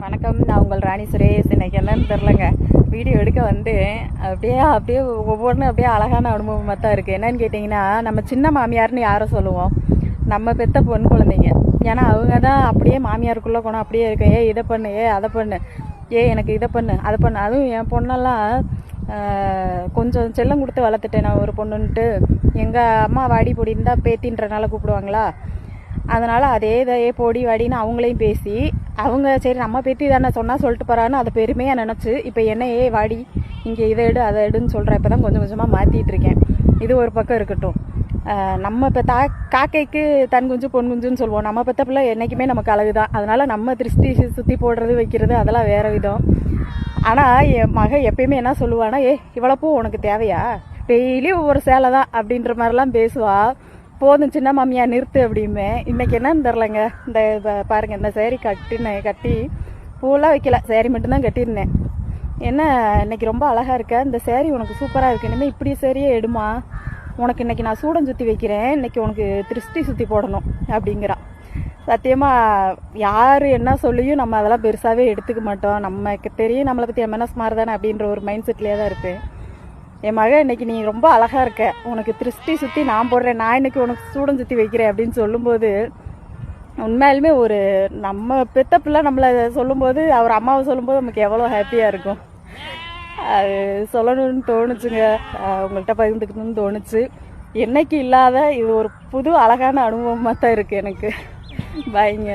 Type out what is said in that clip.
வணக்கம், நான் உங்கள் ராணி சுரேஷ். இன்னைக்கு என்னன்னு தெரிலங்க, வீடியோ எடுக்க வந்து அப்படியே ஒவ்வொன்றும் அப்படியே அழகான அனுபவமாக தான் இருக்குது. என்னன்னு கேட்டிங்கன்னா, நம்ம சின்ன மாமியார்னு யாரை சொல்லுவோம்? நம்ம பெத்த பொன் குழந்தைங்க. ஏன்னா அவங்க தான் அப்படியே மாமியாருக்குள்ளே போனால் அப்படியே இருக்கு. இதை பண்ணு, அதை பண்ணு, எனக்கு இதை பண்ணு, அதை பண்ணு. அதுவும் என் பொண்ணெல்லாம் கொஞ்சம் செல்லம் கொடுத்து வளர்த்துட்டேன் நான் ஒரு பொண்ணுன்ட்டு. எங்கள் அம்மா வாடி பொடின்னு தான் பேத்தின்றனால கூப்பிடுவாங்களா, அதனால் அதே இதையே பொடி வாடின்னு அவங்களையும் பேசி, அவங்க சரி நம்ம பேத்தி தானே சொன்னால் சொல்லிட்டு போகிறான்னு அதை பெருமையாக நினச்சி இப்போ என்ன வாடி இங்கே இதை எடு அதை எடுன்னு சொல்கிறேன். இப்போ தான் கொஞ்சம் கொஞ்சமாக மாற்றிட்டு இருக்கேன். இது ஒரு பக்கம் இருக்கட்டும். நம்ம இப்போ காக்கைக்கு தன் குஞ்சு பொன் குஞ்சுன்னு சொல்லுவோம். நம்ம பெற்ற பிள்ளை என்றைக்குமே நமக்கு அழகு தான். அதனால் நம்ம திருஷ்டி சுற்றி போடுறது வைக்கிறது அதெல்லாம் வேறு விதம். ஆனால் என் மகன் எப்பயுமே என்ன சொல்லுவானா, இவ்வளோ பூ உனக்கு தேவையா, டெய்லி ஒவ்வொரு சேலை தான் அப்படின்ற மாதிரிலாம் பேசுவா. போதும் சின்ன மாமியா நிறுத்து அப்படிமே. இன்றைக்கி என்னன்னு தெரிலங்க, இந்த பாருங்கள், இந்த சேரீ கட்டி பூவெல்லாம் வைக்கல, சேரீ மட்டும்தான் கட்டியிருந்தேன். என்ன இன்னைக்கு ரொம்ப அழகாக இருக்க, இந்த சேரீ உனக்கு சூப்பராக இருக்குது, இனிமேல் இப்படி சேரீயே எடுமா, உனக்கு இன்றைக்கி நான் சூடம் சுற்றி வைக்கிறேன், இன்றைக்கி உனக்கு திருஷ்டி சுற்றி போடணும் அப்படிங்கிறான். சத்தியமாக யார் என்ன சொல்லியும் நம்ம அதெல்லாம் பெருசாகவே எடுத்துக்க மாட்டோம். நமக்கு தெரியும் நம்மளை பற்றி மனசு மாதிரி தானே அப்படின்ற ஒரு மைண்ட் செட்லேயே தான் இருப்பேன். என் மகன் இன்னைக்கு நீ ரொம்ப அழகாக இருக்க, உனக்கு திருஷ்டி சுற்றி நான் போடுறேன், நான் இன்னைக்கு உனக்கு சூடம் சுற்றி வைக்கிறேன் அப்படின்னு சொல்லும்போது உண்மையாலுமே ஒரு நம்ம பெத்த பிள்ளை நம்மளை சொல்லும்போது, அவர் அம்மாவை சொல்லும்போது நமக்கு எவ்வளோ ஹாப்பியாக இருக்கும். அது சொல்லணும்னு தோணுச்சுங்க, உங்கள்கிட்ட பகிர்ந்துக்கணும்னு தோணுச்சு. என்னைக்கு இல்லாத இது ஒரு புது அழகான அனுபவமாக தான் இருக்குது எனக்கு. பாய்ங்க.